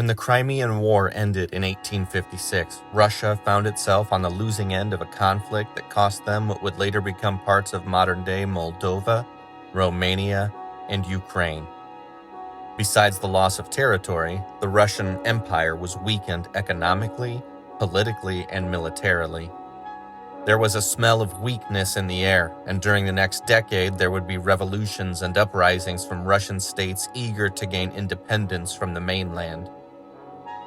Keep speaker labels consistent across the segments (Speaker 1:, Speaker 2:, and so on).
Speaker 1: When the Crimean War ended in 1856, Russia found itself on the losing end of a conflict that cost them what would later become parts of modern-day Moldova, Romania, and Ukraine. Besides the loss of territory, the Russian Empire was weakened economically, politically, and militarily. There was a smell of weakness in the air, and during the next decade there would be revolutions and uprisings from Russian states eager to gain independence from the mainland.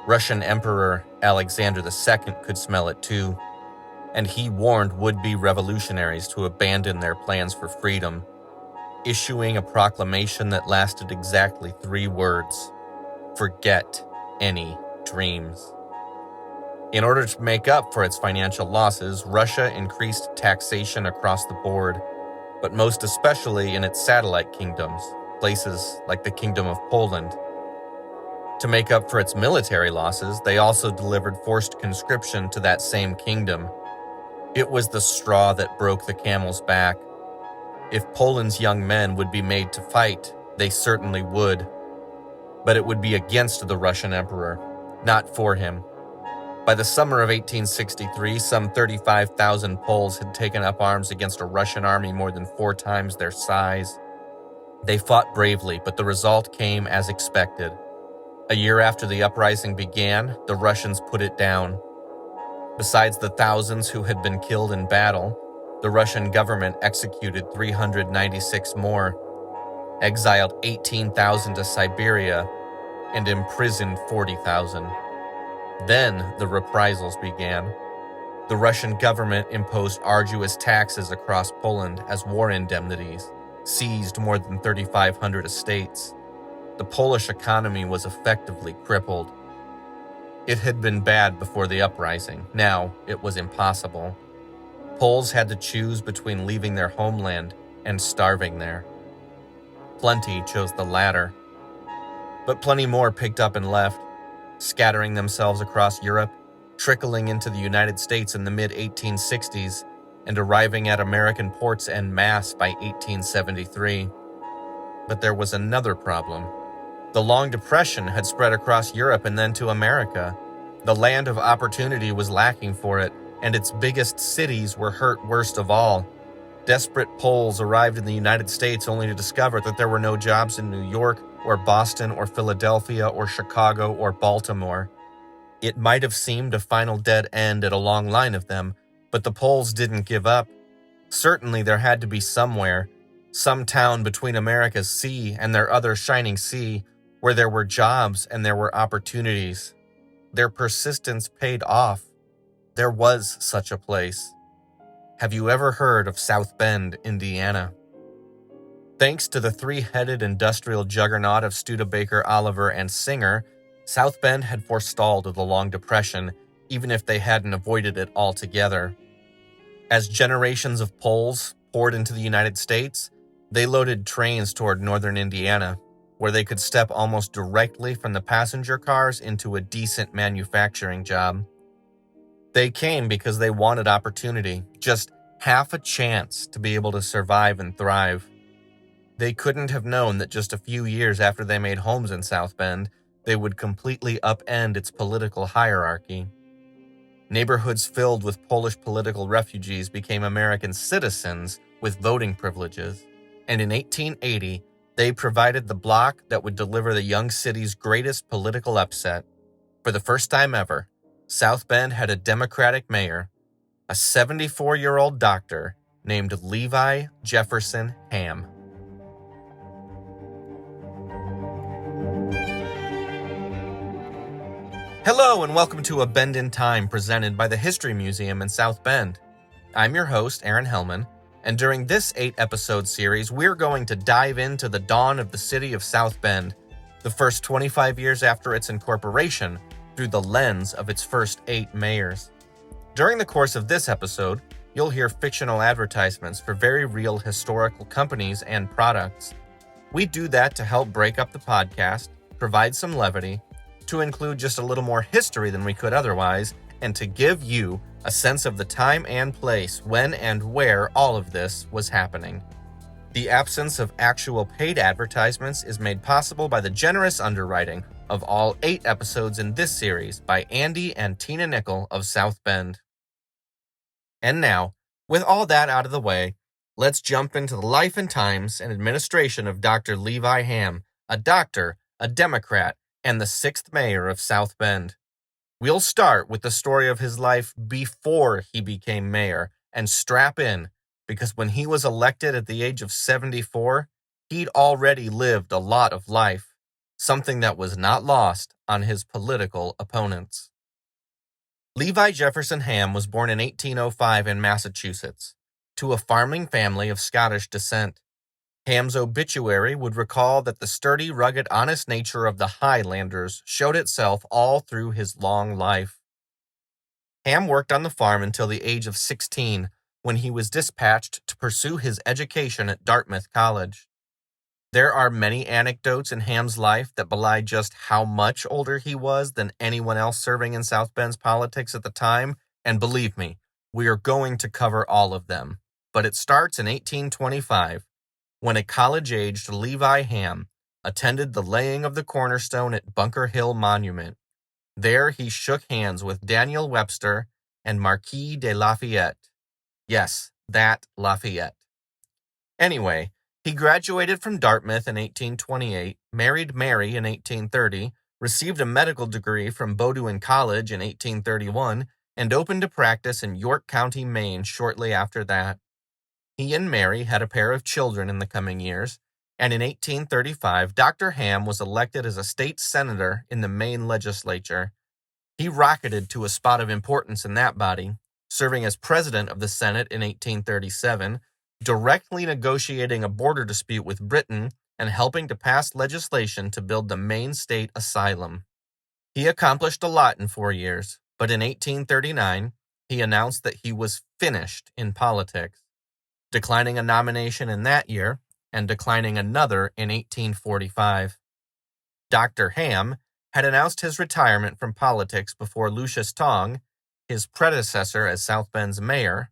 Speaker 1: Russian Emperor Alexander II could smell it too, and he warned would-be revolutionaries to abandon their plans for freedom, issuing a proclamation that lasted exactly 3 words: "Forget any dreams." In order to make up for its financial losses, Russia increased taxation across the board, but most especially in its satellite kingdoms, places like the Kingdom of Poland. To make up for its military losses, they also delivered forced conscription to that same kingdom. It was the straw that broke the camel's back. If Poland's young men would be made to fight, they certainly would. But it would be against the Russian emperor, not for him. By the summer of 1863, some 35,000 Poles had taken up arms against a Russian army more than 4 times their size. They fought bravely, but the result came as expected. A year after the uprising began, the Russians put it down. Besides the thousands who had been killed in battle, the Russian government executed 396 more, exiled 18,000 to Siberia, and imprisoned 40,000. Then the reprisals began. The Russian government imposed arduous taxes across Poland as war indemnities, seized more than 3,500 estates. The Polish economy was effectively crippled. It had been bad before the uprising. Now it was impossible. Poles had to choose between leaving their homeland and starving there. Plenty chose the latter. But plenty more picked up and left, scattering themselves across Europe, trickling into the United States in the mid-1860s, and arriving at American ports en masse by 1873. But there was another problem. The Long Depression had spread across Europe and then to America. The land of opportunity was lacking for it, and its biggest cities were hurt worst of all. Desperate Poles arrived in the United States only to discover that there were no jobs in New York, or Boston, or Philadelphia, or Chicago, or Baltimore. It might have seemed a final dead end at a long line of them, but the Poles didn't give up. Certainly there had to be somewhere, some town between America's sea and their other shining sea, where there were jobs and there were opportunities. Their persistence paid off. There was such a place. Have you ever heard of South Bend, Indiana? Thanks to the 3-headed industrial juggernaut of Studebaker, Oliver, and Singer, South Bend had forestalled the Long Depression, even if they hadn't avoided it altogether. As generations of Poles poured into the United States, they loaded trains toward northern Indiana, where they could step almost directly from the passenger cars into a decent manufacturing job. They came because they wanted opportunity, just half a chance to be able to survive and thrive. They couldn't have known that just a few years after they made homes in South Bend, they would completely upend its political hierarchy. Neighborhoods filled with Polish political refugees became American citizens with voting privileges, and in 1880, they provided the bloc that would deliver the young city's greatest political upset. For the first time ever, South Bend had a Democratic mayor, a 74-year-old doctor named Levi Jefferson Ham. Hello and welcome to A Bend in Time presented by the History Museum in South Bend. I'm your host, Aaron Hellman, and during this 8-episode series, we're going to dive into the dawn of the city of South Bend, the first 25 years after its incorporation, through the lens of its first 8 mayors. During the course of this episode, you'll hear fictional advertisements for very real historical companies and products. We do that to help break up the podcast, provide some levity, to include just a little more history than we could otherwise, and to give you a sense of the time and place when and where all of this was happening. The absence of actual paid advertisements is made possible by the generous underwriting, of all 8 episodes in this series by Andy and Tina Nickel of South Bend. And now, with all that out of the way, let's jump into the life and times and administration of Dr. Levi Ham, a doctor, a Democrat, and the 6th mayor of South Bend. We'll start with the story of his life before he became mayor, and strap in, because when he was elected at the age of 74, he'd already lived a lot of life, something that was not lost on his political opponents. Levi Jefferson Ham was born in 1805 in Massachusetts, to a farming family of Scottish descent. Ham's obituary would recall that the sturdy, rugged, honest nature of the Highlanders showed itself all through his long life. Ham worked on the farm until the age of 16, when he was dispatched to pursue his education at Dartmouth College. There are many anecdotes in Ham's life that belie just how much older he was than anyone else serving in South Bend's politics at the time, and believe me, we are going to cover all of them. But it starts in 1825, when a college-aged Levi Ham attended the laying of the cornerstone at Bunker Hill Monument. There he shook hands with Daniel Webster and Marquis de Lafayette. Yes, that Lafayette. Anyway, he graduated from Dartmouth in 1828, married Mary in 1830, received a medical degree from Bowdoin College in 1831, and opened a practice in York County, Maine shortly after that. He and Mary had a pair of children in the coming years, and in 1835, Dr. Ham was elected as a state senator in the Maine legislature. He rocketed to a spot of importance in that body, serving as president of the Senate in 1837, directly negotiating a border dispute with Britain and helping to pass legislation to build the Maine State Asylum. He accomplished a lot in 4 years, but in 1839, he announced that he was finished in politics, declining a nomination in that year and declining another in 1845. Dr. Ham had announced his retirement from politics before Lucius Tong, his predecessor as South Bend's mayor,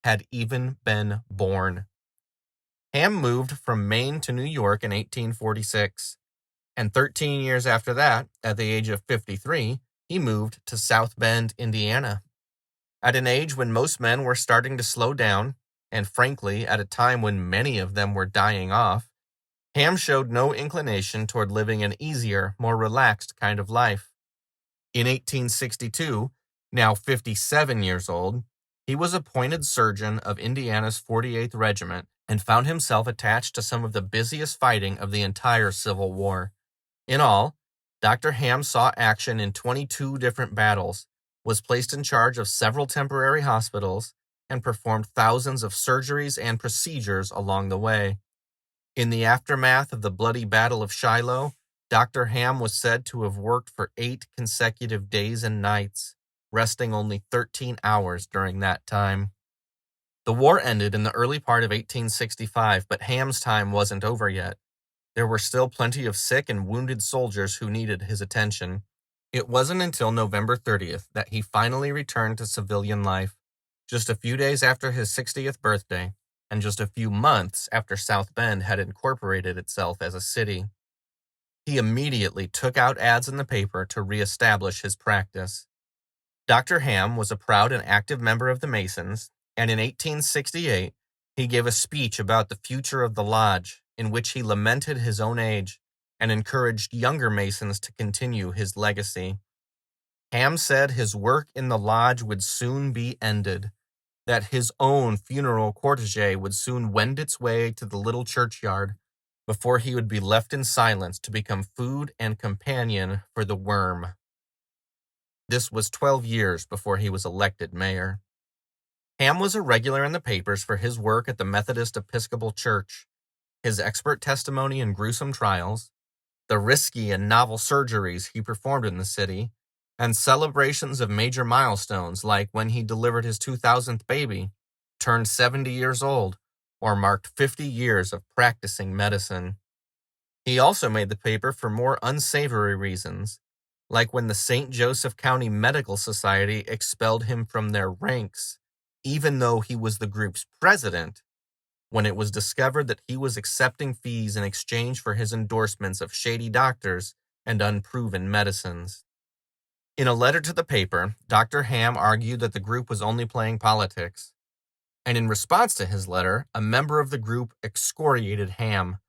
Speaker 1: had even been born. Ham moved from Maine to New York in 1846, and 13 years after that, at the age of 53, he moved to South Bend, Indiana. At an age when most men were starting to slow down, and frankly, at a time when many of them were dying off, Ham showed no inclination toward living an easier, more relaxed kind of life. In 1862, now 57 years old, he was appointed surgeon of Indiana's 48th Regiment and found himself attached to some of the busiest fighting of the entire Civil War. In all, Dr. Ham saw action in 22 different battles, was placed in charge of several temporary hospitals, and performed thousands of surgeries and procedures along the way. In the aftermath of the bloody Battle of Shiloh, Dr. Ham was said to have worked for 8 consecutive days and nights, resting only 13 hours during that time. The war ended in the early part of 1865, but Ham's time wasn't over yet. There were still plenty of sick and wounded soldiers who needed his attention. It wasn't until November 30th that he finally returned to civilian life, just a few days after his 60th birthday, and just a few months after South Bend had incorporated itself as a city. He immediately took out ads in the paper to reestablish his practice. Dr. Ham was a proud and active member of the Masons, and in 1868, he gave a speech about the future of the lodge, in which he lamented his own age and encouraged younger Masons to continue his legacy. Ham said his work in the lodge would soon be ended, that his own funeral cortege would soon wend its way to the little churchyard before he would be left in silence to become food and companion for the worm. This was 12 years before he was elected mayor. Ham was a regular in the papers for his work at the Methodist Episcopal Church, his expert testimony in gruesome trials, the risky and novel surgeries he performed in the city, and celebrations of major milestones like when he delivered his 2000th baby, turned 70 years old, or marked 50 years of practicing medicine. He also made the paper for more unsavory reasons, like when the St. Joseph County Medical Society expelled him from their ranks, even though he was the group's president, when it was discovered that he was accepting fees in exchange for his endorsements of shady doctors and unproven medicines. In a letter to the paper, Dr. Ham argued that the group was only playing politics. And in response to his letter, a member of the group excoriated Ham,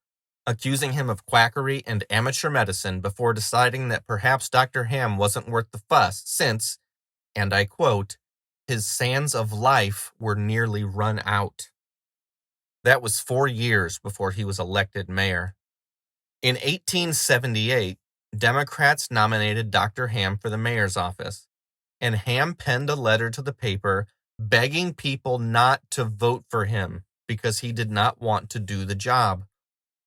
Speaker 1: accusing him of quackery and amateur medicine before deciding that perhaps Dr. Ham wasn't worth the fuss since, and I quote, his sands of life were nearly run out. That was 4 years before he was elected mayor. In 1878, Democrats nominated Dr. Ham for the mayor's office, and Ham penned a letter to the paper begging people not to vote for him because he did not want to do the job.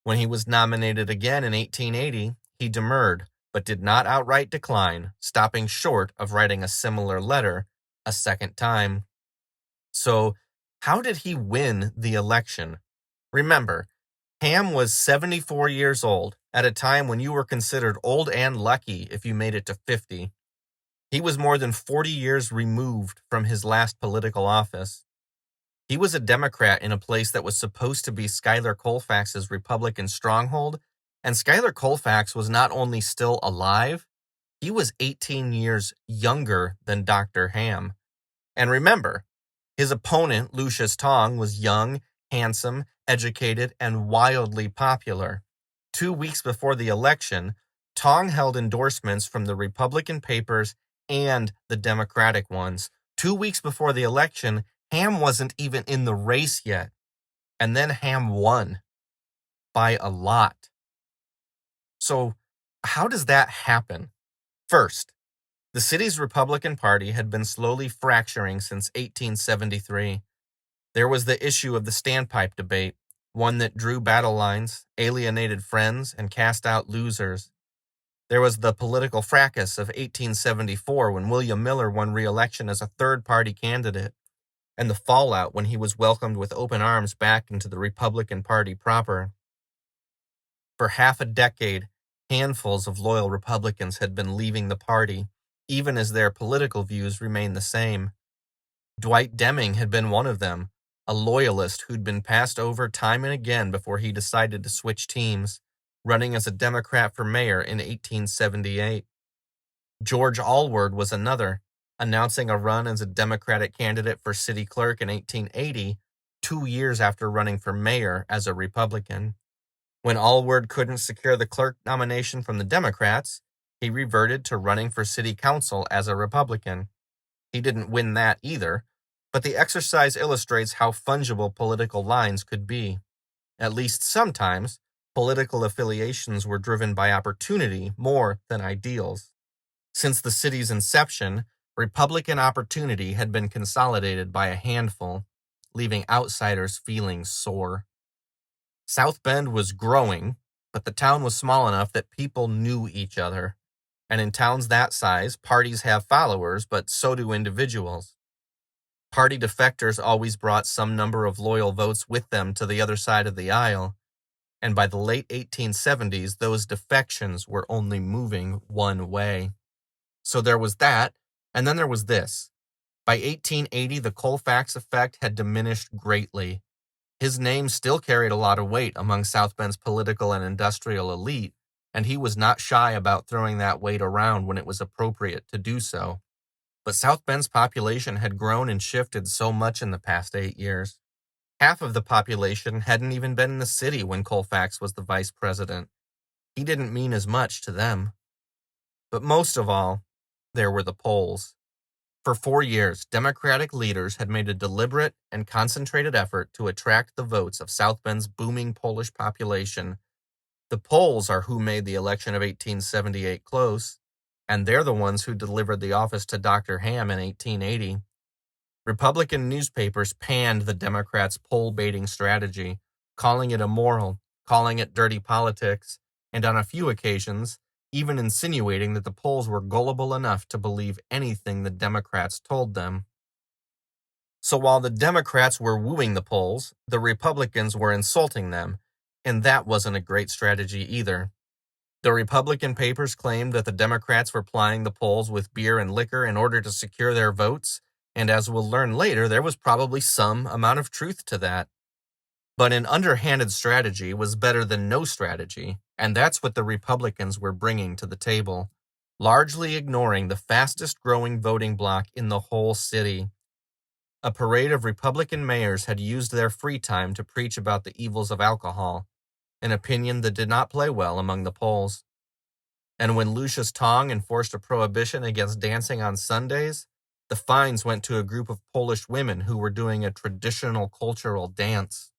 Speaker 1: When he was nominated again in 1880, he demurred, but did not outright decline, stopping short of writing a similar letter a second time. So, how did he win the election? Remember, Ham was 74 years old at a time when you were considered old and lucky if you made it to 50. He was more than 40 years removed from his last political office. He was a Democrat in a place that was supposed to be Schuyler Colfax's Republican stronghold, and Schuyler Colfax was not only still alive, he was 18 years younger than Dr. Ham. And remember, his opponent, Lucius Tong, was young, handsome, educated, and wildly popular. 2 weeks before the election, Tong held endorsements from the Republican papers and the Democratic ones. 2 weeks before the election, Ham wasn't even in the race yet. And then Ham won. By a lot. So, how does that happen? First, the city's Republican Party had been slowly fracturing since 1873. There was the issue of the standpipe debate, one that drew battle lines, alienated friends, and cast out losers. There was the political fracas of 1874 when William Miller won re-election as a third-party candidate, and the fallout when he was welcomed with open arms back into the Republican Party proper. For half a decade, handfuls of loyal Republicans had been leaving the party, even as their political views remained the same. Dwight Deming had been one of them, a loyalist who'd been passed over time and again before he decided to switch teams, running as a Democrat for mayor in 1878. George Allward was another, announcing a run as a Democratic candidate for city clerk in 1880, 2 years after running for mayor as a Republican. When Allward couldn't secure the clerk nomination from the Democrats, he reverted to running for city council as a Republican. He didn't win that either, but the exercise illustrates how fungible political lines could be. At least sometimes, political affiliations were driven by opportunity more than ideals. Since the city's inception, Republican opportunity had been consolidated by a handful, leaving outsiders feeling sore. South Bend was growing, but the town was small enough that people knew each other. And in towns that size, parties have followers, but so do individuals. Party defectors always brought some number of loyal votes with them to the other side of the aisle, and by the late 1870s, those defections were only moving one way. So there was that, and then there was this. By 1880, the Colfax effect had diminished greatly. His name still carried a lot of weight among South Bend's political and industrial elite, and he was not shy about throwing that weight around when it was appropriate to do so. But South Bend's population had grown and shifted so much in the past 8 years. Half of the population hadn't even been in the city when Colfax was the vice president. He didn't mean as much to them. But most of all, there were the polls. For 4 years, Democratic leaders had made a deliberate and concentrated effort to attract the votes of South Bend's booming Polish population. The polls are who made the election of 1878 close, and they're the ones who delivered the office to Dr. Ham in 1880. Republican newspapers panned the Democrats' poll-baiting strategy, calling it immoral, calling it dirty politics, and on a few occasions, even insinuating that the polls were gullible enough to believe anything the Democrats told them. So while the Democrats were wooing the polls, the Republicans were insulting them, and that wasn't a great strategy either. The Republican papers claimed that the Democrats were plying the polls with beer and liquor in order to secure their votes, and as we'll learn later, there was probably some amount of truth to that. But an underhanded strategy was better than no strategy, and that's what the Republicans were bringing to the table, largely ignoring the fastest-growing voting bloc in the whole city. A parade of Republican mayors had used their free time to preach about the evils of alcohol, an opinion that did not play well among the Poles. And when Lucius Tong enforced a prohibition against dancing on Sundays, the fines went to a group of Polish women who were doing a traditional cultural dance.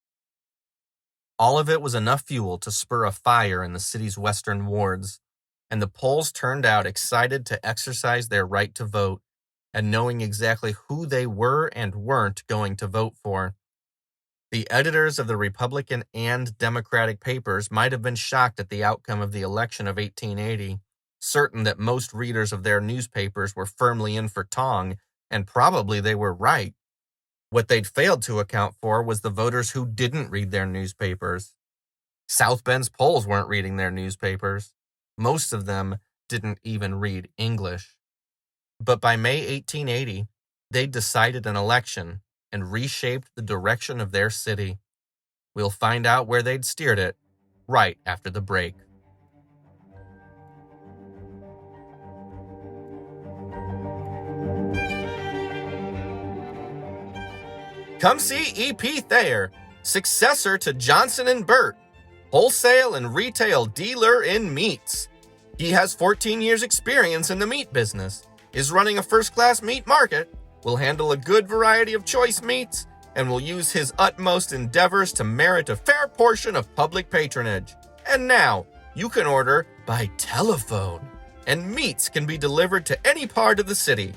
Speaker 1: All of it was enough fuel to spur a fire in the city's western wards, and the Poles turned out excited to exercise their right to vote, and knowing exactly who they were and weren't going to vote for. The editors of the Republican and Democratic papers might have been shocked at the outcome of the election of 1880, certain that most readers of their newspapers were firmly in for Tong, and probably they were right. What they'd failed to account for was the voters who didn't read their newspapers. South Bend's Poles weren't reading their newspapers. Most of them didn't even read English. But by May 1880, they'd decided an election and reshaped the direction of their city. We'll find out where they'd steered it right after the break. Come see E.P. Thayer, successor to Johnson & Burt, wholesale and retail dealer in meats. He has 14 years' experience in the meat business, is running a first-class meat market, will handle a good variety of choice meats, and will use his utmost endeavors to merit a fair portion of public patronage. And now, you can order by telephone, and meats can be delivered to any part of the city.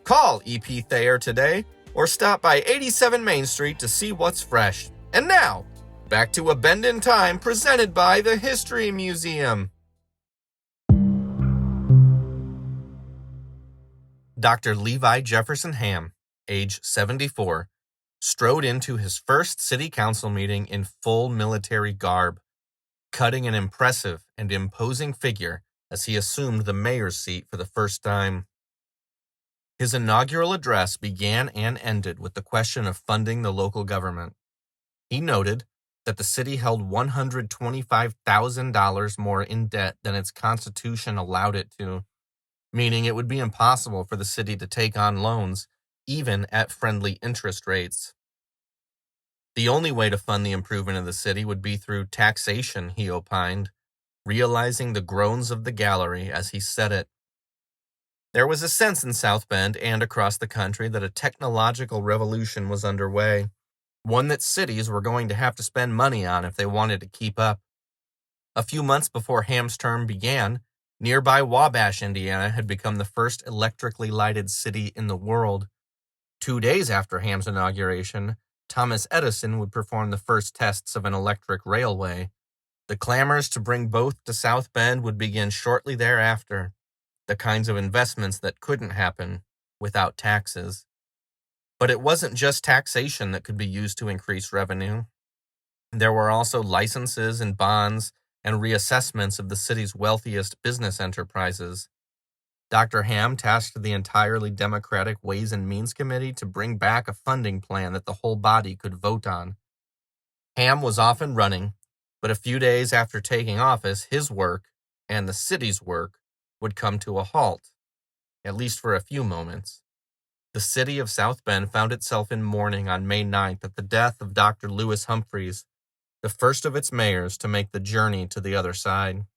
Speaker 1: Call E.P. Thayer today, or stop by 87 Main Street to see what's fresh. And now, back to A Bend in Time presented by the History Museum. Dr. Levi Jefferson Ham, age 74, strode into his first city council meeting in full military garb, cutting an impressive and imposing figure as he assumed the mayor's seat for the first time. His inaugural address began and ended with the question of funding the local government. He noted that the city held $125,000 more in debt than its constitution allowed it to, meaning it would be impossible for the city to take on loans, even at friendly interest rates. The only way to fund the improvement of the city would be through taxation, he opined, realizing the groans of the gallery as he said it. There was a sense in South Bend and across the country that a technological revolution was underway, one that cities were going to have to spend money on if they wanted to keep up. A few months before Ham's term began, nearby Wabash, Indiana, had become the first electrically lighted city in the world. 2 days after Ham's inauguration, Thomas Edison would perform the first tests of an electric railway. The clamors to bring both to South Bend would begin shortly thereafter, the kinds of investments that couldn't happen without taxes. But it wasn't just taxation that could be used to increase revenue. There were also licenses and bonds and reassessments of the city's wealthiest business enterprises. Dr. Ham tasked the entirely Democratic Ways and Means Committee to bring back a funding plan that the whole body could vote on. Ham was often running, but a few days after taking office, his work, and the city's work, would come to a halt, at least for a few moments. The city of South Bend found itself in mourning on May 9th at the death of Dr. Lewis Humphreys, the first of its mayors to make the journey to the other side.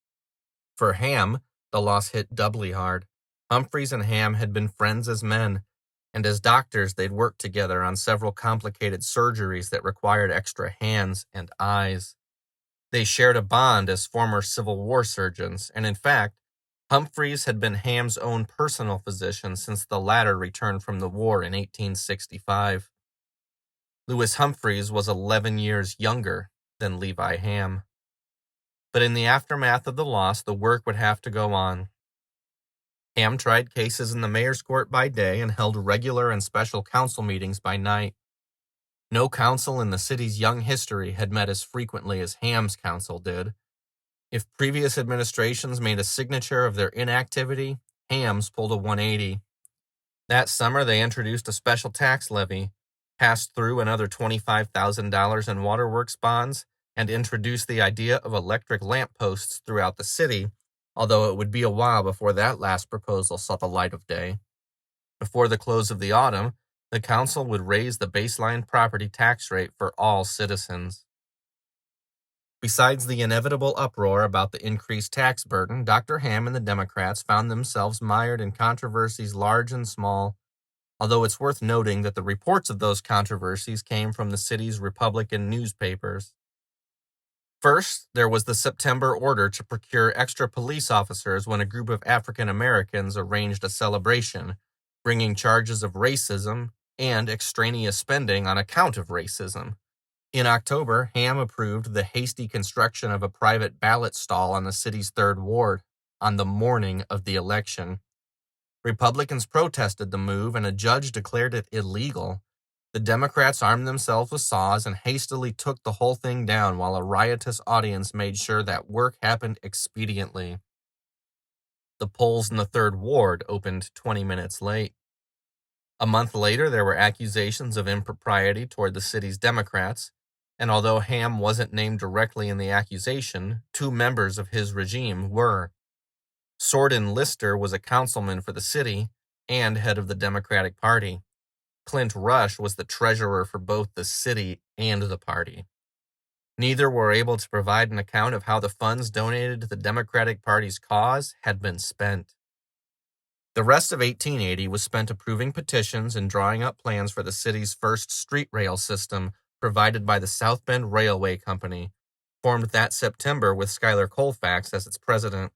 Speaker 1: For Ham, the loss hit doubly hard. Humphreys and Ham had been friends as men, and as doctors they'd worked together on several complicated surgeries that required extra hands and eyes. They shared a bond as former Civil War surgeons, and in fact, Humphreys had been Ham's own personal physician since the latter returned from the war in 1865. Lewis Humphreys was 11 years younger than Levi Ham. But in the aftermath of the loss, the work would have to go on. Ham tried cases in the mayor's court by day and held regular and special council meetings by night. No council in the city's young history had met as frequently as Ham's council did. If previous administrations made a signature of their inactivity, Ham's pulled a 180. That summer, they introduced a special tax levy, passed through another $25,000 in waterworks bonds, and introduced the idea of electric lampposts throughout the city, although it would be a while before that last proposal saw the light of day. Before the close of the autumn, the council would raise the baseline property tax rate for all citizens. Besides the inevitable uproar about the increased tax burden, Dr. Ham and the Democrats found themselves mired in controversies large and small, although it's worth noting that the reports of those controversies came from the city's Republican newspapers. First, there was the September order to procure extra police officers when a group of African Americans arranged a celebration, bringing charges of racism and extraneous spending on account of racism. In October, Ham approved the hasty construction of a private ballot stall on the city's 3rd Ward on the morning of the election. Republicans protested the move, and a judge declared it illegal. The Democrats armed themselves with saws and hastily took the whole thing down, while a riotous audience made sure that work happened expediently. The polls in the 3rd Ward opened 20 minutes late. A month later, there were accusations of impropriety toward the city's Democrats, and although Ham wasn't named directly in the accusation, 2 members of his regime were. Sordin Lister was a councilman for the city and head of the Democratic Party. Clint Rush was the treasurer for both the city and the party. Neither were able to provide an account of how the funds donated to the Democratic Party's cause had been spent. The rest of 1880 was spent approving petitions and drawing up plans for the city's first street rail system, provided by the South Bend Railway Company, formed that September with Schuyler Colfax as its president.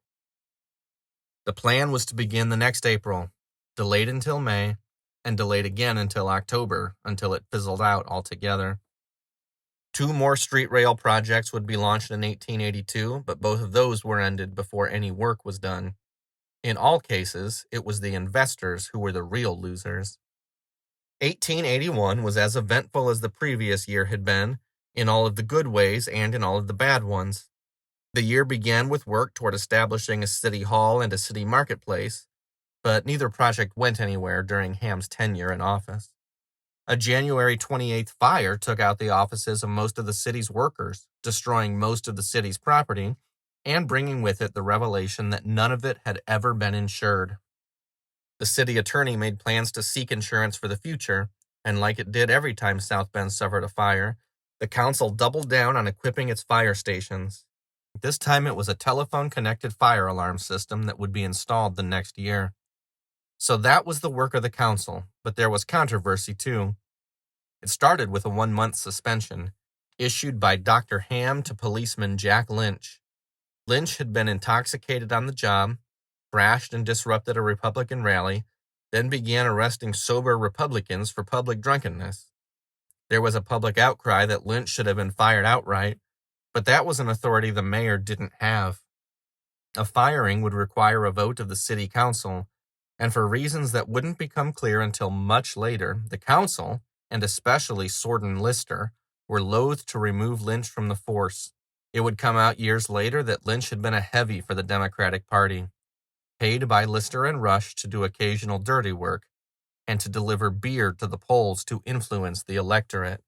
Speaker 1: The plan was to begin the next April, delayed until May, and delayed again until October, until it fizzled out altogether. 2 more street rail projects would be launched in 1882, but both of those were ended before any work was done. In all cases, it was the investors who were the real losers. 1881 was as eventful as the previous year had been, in all of the good ways and in all of the bad ones. The year began with work toward establishing a city hall and a city marketplace, but neither project went anywhere during Ham's tenure in office. A January 28th fire took out the offices of most of the city's workers, destroying most of the city's property, and bringing with it the revelation that none of it had ever been insured. The city attorney made plans to seek insurance for the future, and like it did every time South Bend suffered a fire, the council doubled down on equipping its fire stations. This time it was a telephone-connected fire alarm system that would be installed the next year. So that was the work of the council, but there was controversy too. It started with a 1-month suspension, issued by Dr. Ham to policeman Jack Lynch. Lynch had been intoxicated on the job, crashed and disrupted a Republican rally, then began arresting sober Republicans for public drunkenness. There was a public outcry that Lynch should have been fired outright, but that was an authority the mayor didn't have. A firing would require a vote of the city council, and for reasons that wouldn't become clear until much later, the council, and especially Sordin Lister, were loath to remove Lynch from the force. It would come out years later that Lynch had been a heavy for the Democratic Party, paid by Lister and Rush to do occasional dirty work, and to deliver beer to the polls to influence the electorate.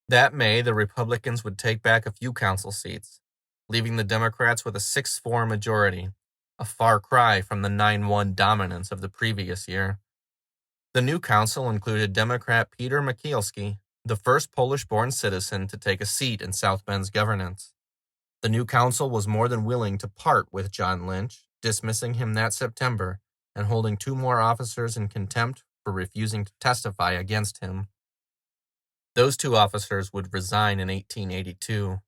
Speaker 1: That May, the Republicans would take back a few council seats, leaving the Democrats with a 6-4 majority, a far cry from the 9-1 dominance of the previous year. The new council included Democrat Peter Mikielski, the first Polish-born citizen to take a seat in South Bend's governance. The new council was more than willing to part with John Lynch, dismissing him that September and holding 2 more officers in contempt for refusing to testify against him. Those 2 officers would resign in 1882.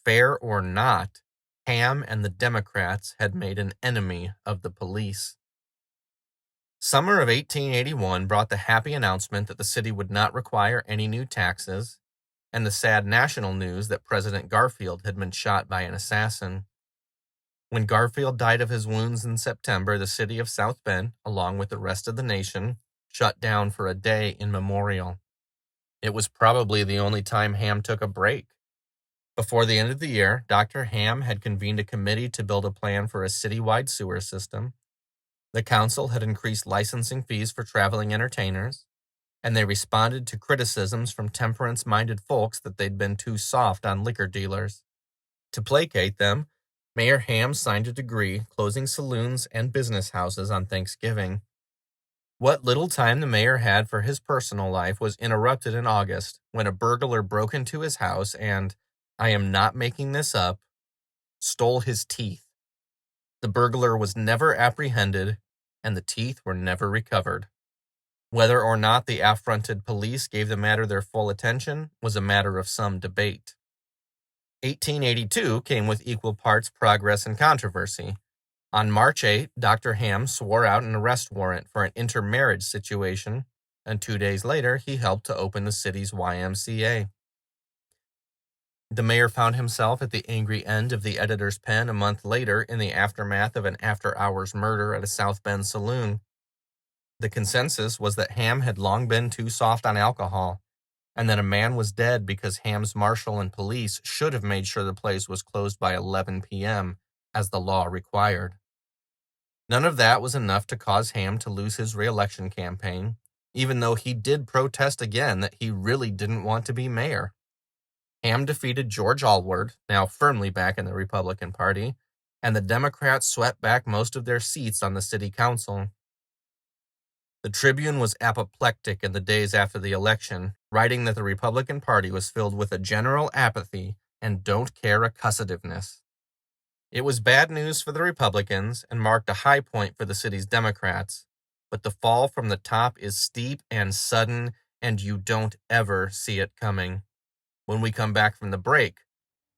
Speaker 1: Fair or not, Ham and the Democrats had made an enemy of the police. Summer of 1881 brought the happy announcement that the city would not require any new taxes, and the sad national news that President Garfield had been shot by an assassin. When Garfield died of his wounds in September, the city of South Bend, along with the rest of the nation, shut down for a day in memorial. It was probably the only time Ham took a break. Before the end of the year, Dr. Ham had convened a committee to build a plan for a citywide sewer system. The council had increased licensing fees for traveling entertainers, and they responded to criticisms from temperance-minded folks that they'd been too soft on liquor dealers. To placate them, Mayor Ham signed a decree closing saloons and business houses on Thanksgiving. What little time the mayor had for his personal life was interrupted in August when a burglar broke into his house and, I am not making this up, stole his teeth. The burglar was never apprehended, and the teeth were never recovered. Whether or not the affronted police gave the matter their full attention was a matter of some debate. 1882 came with equal parts progress and controversy. On March 8, Dr. Ham swore out an arrest warrant for an intermarriage situation, and 2 days later he helped to open the city's YMCA. The mayor found himself at the angry end of the editor's pen a month later in the aftermath of an after-hours murder at a South Bend saloon. The consensus was that Ham had long been too soft on alcohol, and that a man was dead because Ham's marshal and police should have made sure the place was closed by 11 p.m., as the law required. None of that was enough to cause Ham to lose his re-election campaign, even though he did protest again that he really didn't want to be mayor. Ham defeated George Alward, now firmly back in the Republican Party, and the Democrats swept back most of their seats on the city council. The Tribune was apoplectic in the days after the election, writing that the Republican Party was filled with a general apathy and don't-care accussativeness. It was bad news for the Republicans and marked a high point for the city's Democrats, but the fall from the top is steep and sudden, and you don't ever see it coming. When we come back from the break,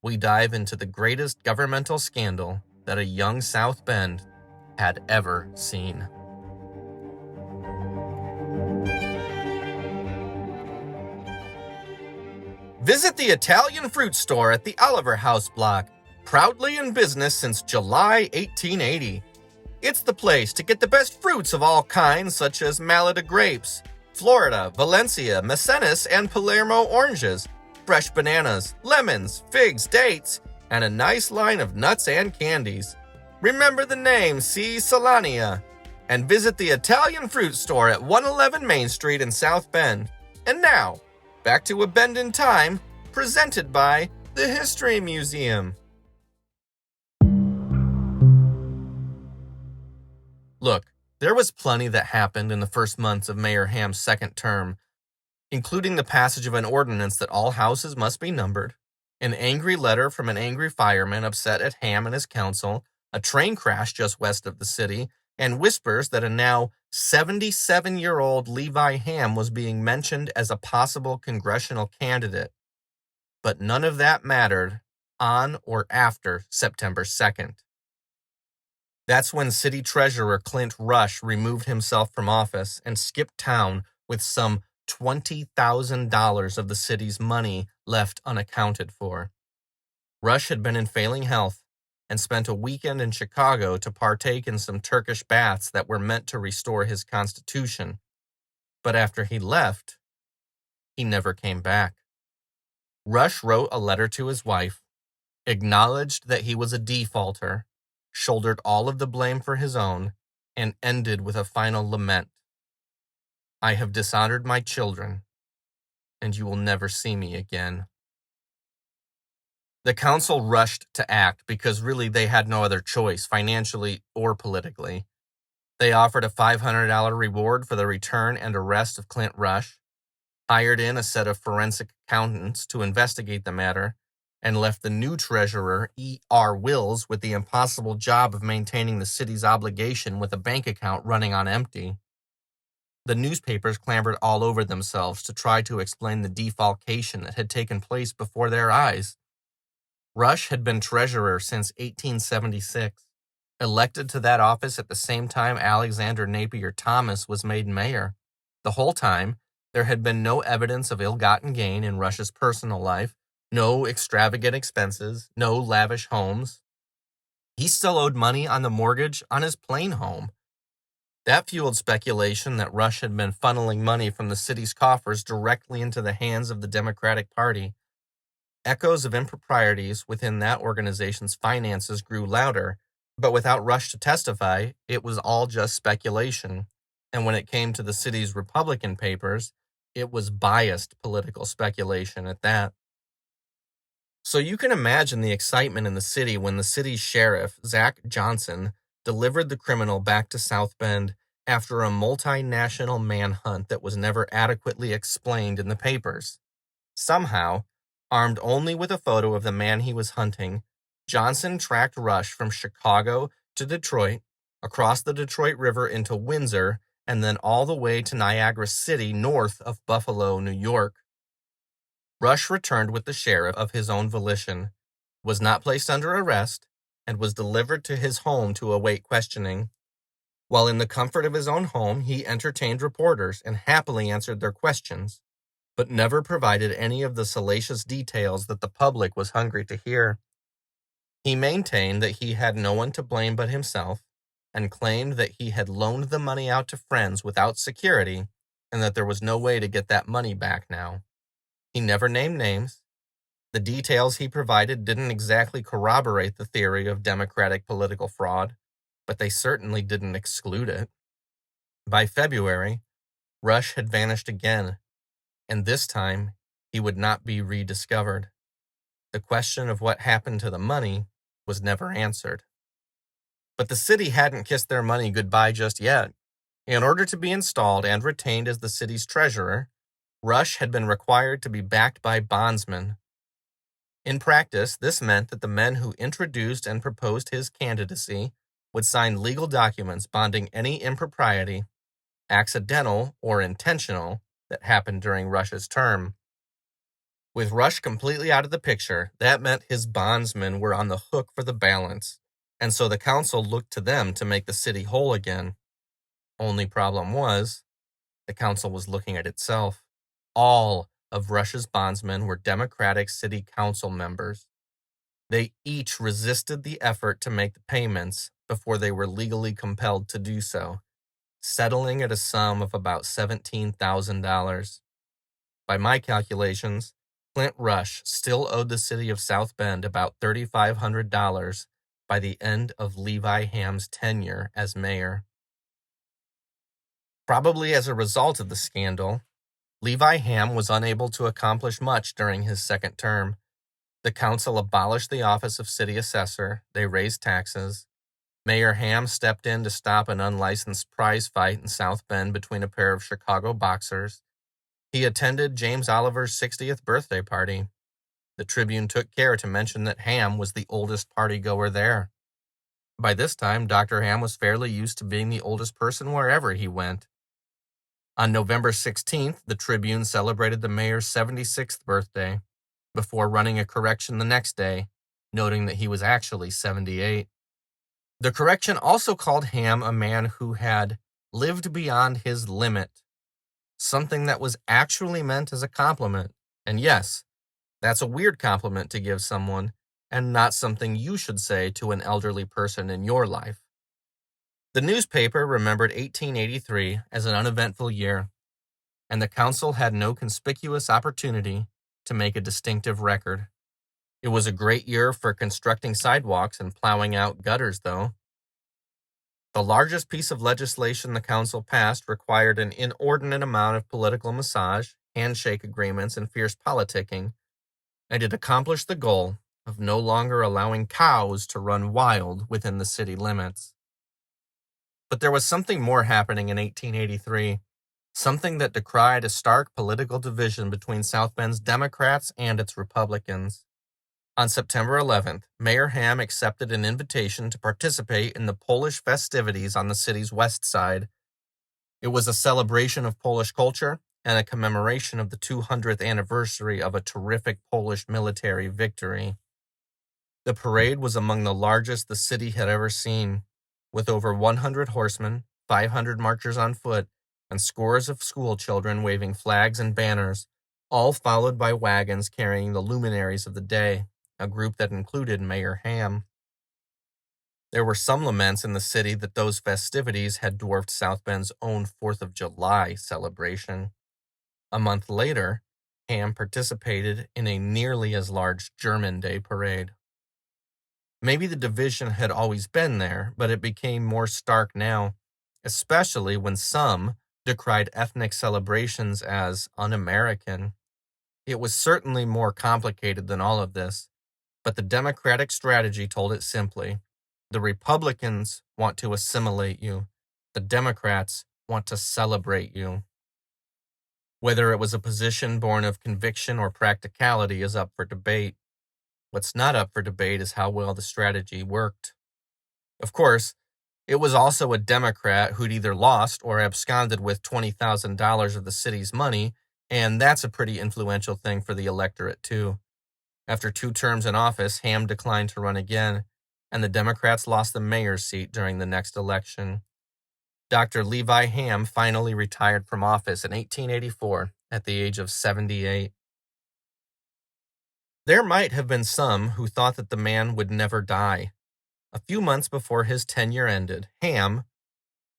Speaker 1: we dive into the greatest governmental scandal that a young South Bend had ever seen. Visit the Italian fruit store at the Oliver House block, proudly in business since July 1880. It's the place to get the best fruits of all kinds, such as Malata grapes, Florida, Valencia, Messenas, and Palermo oranges, fresh bananas, lemons, figs, dates, and a nice line of nuts and candies. Remember the name C. Solania. And visit the Italian fruit store at 111 Main Street in South Bend. And now, back to A Bend in Time, presented by the History Museum. Look, there was plenty that happened in the first months of Mayor Ham's second term, including the passage of an ordinance that all houses must be numbered, an angry letter from an angry fireman upset at Ham and his council, a train crash just west of the city, and whispers that a now 77-year-old Levi Ham was being mentioned as a possible congressional candidate. But none of that mattered on or after September 2nd. That's when City Treasurer Clint Rush removed himself from office and skipped town with some $20,000 of the city's money left unaccounted for. Rush had been in failing health and spent a weekend in Chicago to partake in some Turkish baths that were meant to restore his constitution. But after he left, he never came back. Rush wrote a letter to his wife, acknowledged that he was a defaulter, shouldered all of the blame for his own, and ended with a final lament. I have dishonored my children, and you will never see me again. The council rushed to act because really they had no other choice, financially or politically. They offered a $500 reward for the return and arrest of Clint Rush, hired in a set of forensic accountants to investigate the matter, and left the new treasurer, E.R. Wills, with the impossible job of maintaining the city's obligation with a bank account running on empty. The newspapers clambered all over themselves to try to explain the defalcation that had taken place before their eyes. Rush had been treasurer since 1876, elected to that office at the same time Alexander Napier Thomas was made mayor. The whole time, there had been no evidence of ill-gotten gain in Rush's personal life, no extravagant expenses, no lavish homes. He still owed money on the mortgage on his Plain home. That fueled speculation that Rush had been funneling money from the city's coffers directly into the hands of the Democratic Party. Echoes of improprieties within that organization's finances grew louder, but without Rush to testify, it was all just speculation. And when it came to the city's Republican papers, It was biased political speculation at that. So you can imagine the excitement in the city when the city's sheriff, Zach Johnson, delivered the criminal back to South Bend after a multinational manhunt that was never adequately explained in the papers. Somehow, armed only with a photo of the man he was hunting, Johnson tracked Rush from Chicago to Detroit, across the Detroit River into Windsor, and then all the way to Niagara City north of Buffalo, New York. Rush returned with the sheriff of his own volition, was not placed under arrest, and was delivered to his home to await questioning. While in the comfort of his own home, he entertained reporters and happily answered their questions, but never provided any of the salacious details that the public was hungry to hear. He maintained that he had no one to blame but himself, and claimed that he had loaned the money out to friends without security, and that there was no way to get that money back now. He never named names. The details he provided didn't exactly corroborate the theory of Democratic political fraud, but they certainly didn't exclude it. By February, Rush had vanished again, and this time he would not be rediscovered. The question of what happened to the money was never answered. But the city hadn't kissed their money goodbye just yet. In order to be installed and retained as the city's treasurer, Rush had been required to be backed by bondsmen. In practice, this meant that the men who introduced and proposed his candidacy would sign legal documents bonding any impropriety, accidental or intentional, that happened during Rush's term. With Rush completely out of the picture, that meant his bondsmen were on the hook for the balance, and so the council looked to them to make the city whole again. Only problem was, the council was looking at itself. All of Rush's bondsmen were Democratic city council members. They each resisted the effort to make the payments before they were legally compelled to do so, settling at a sum of about $17,000. By my calculations, Clint Rush still owed the city of South Bend about $3,500 by the end of Levi Ham's tenure as mayor. Probably as a result of the scandal, Levi Ham was unable to accomplish much during his second term. The council abolished the office of city assessor, they raised taxes. Mayor Ham stepped in to stop an unlicensed prize fight in South Bend between a pair of Chicago boxers. He attended James Oliver's 60th birthday party. The Tribune took care to mention that Ham was the oldest partygoer there. By this time, Dr. Ham was fairly used to being the oldest person wherever he went. On November 16th, the Tribune celebrated the mayor's 76th birthday, before running a correction the next day, noting that he was actually 78. The correction also called Ham a man who had lived beyond his limit, something that was actually meant as a compliment. And yes, that's a weird compliment to give someone, and not something you should say to an elderly person in your life. The newspaper remembered 1883 as an uneventful year, and the council had no conspicuous opportunity to make a distinctive record. It was a great year for constructing sidewalks and plowing out gutters, though. The largest piece of legislation the council passed required an inordinate amount of political massage, handshake agreements, and fierce politicking, and it accomplished the goal of no longer allowing cows to run wild within the city limits. But there was something more happening in 1883, something that decried a stark political division between South Bend's Democrats and its Republicans. On September 11th, Mayor Ham accepted an invitation to participate in the Polish festivities on the city's west side. It was a celebration of Polish culture and a commemoration of the 200th anniversary of a terrific Polish military victory. The parade was among the largest the city had ever seen, with over 100 horsemen, 500 marchers on foot, and scores of school children waving flags and banners, all followed by wagons carrying the luminaries of the day, a group that included Mayor Ham. There were some laments in the city that those festivities had dwarfed South Bend's own 4th of July celebration. A month later, Ham participated in a nearly as large German Day parade. Maybe the division had always been there, but it became more stark now, especially when some, decried ethnic celebrations as un-American. It was certainly more complicated than all of this, but the Democratic strategy told it simply. The Republicans want to assimilate you. The Democrats want to celebrate you. Whether it was a position born of conviction or practicality is up for debate. What's not up for debate is how well the strategy worked. Of course, it was also a Democrat who'd either lost or absconded with $20,000 of the city's money, and that's a pretty influential thing for the electorate, too. After 2 terms in office, Ham declined to run again, and the Democrats lost the mayor's seat during the next election. Dr. Levi Ham finally retired from office in 1884 at the age of 78. There might have been some who thought that the man would never die. A few months before his tenure ended, Ham,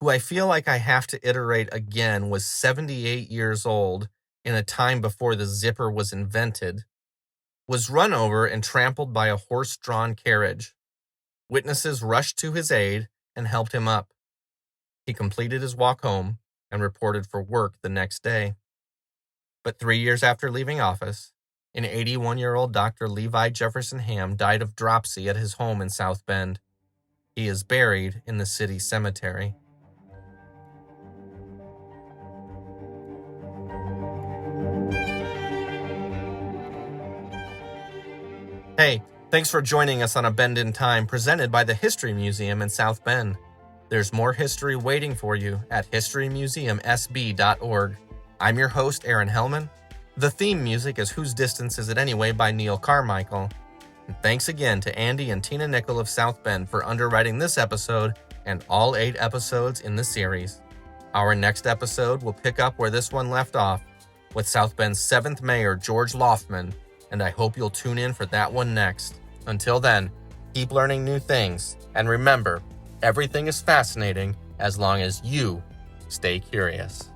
Speaker 1: who I feel like I have to iterate again was 78 years old in a time before the zipper was invented, was run over and trampled by a horse-drawn carriage. Witnesses rushed to his aid and helped him up. He completed his walk home and reported for work the next day. But 3 years after leaving office, an 81-year-old Dr. Levi Jefferson Ham died of dropsy at his home in South Bend. He is buried in the city cemetery. Hey, thanks for joining us on A Bend in Time presented by the History Museum in South Bend. There's more history waiting for you at historymuseumsb.org. I'm your host, Aaron Hellman. The theme music is Whose Distance Is It Anyway by Neil Carmichael. And thanks again to Andy and Tina Nickel of South Bend for underwriting this episode and all 8 episodes in the series. Our next episode will pick up where this one left off, with South Bend's 7th mayor, George Loftman, and I hope you'll tune in for that one next. Until then, keep learning new things, and remember, everything is fascinating as long as you stay curious.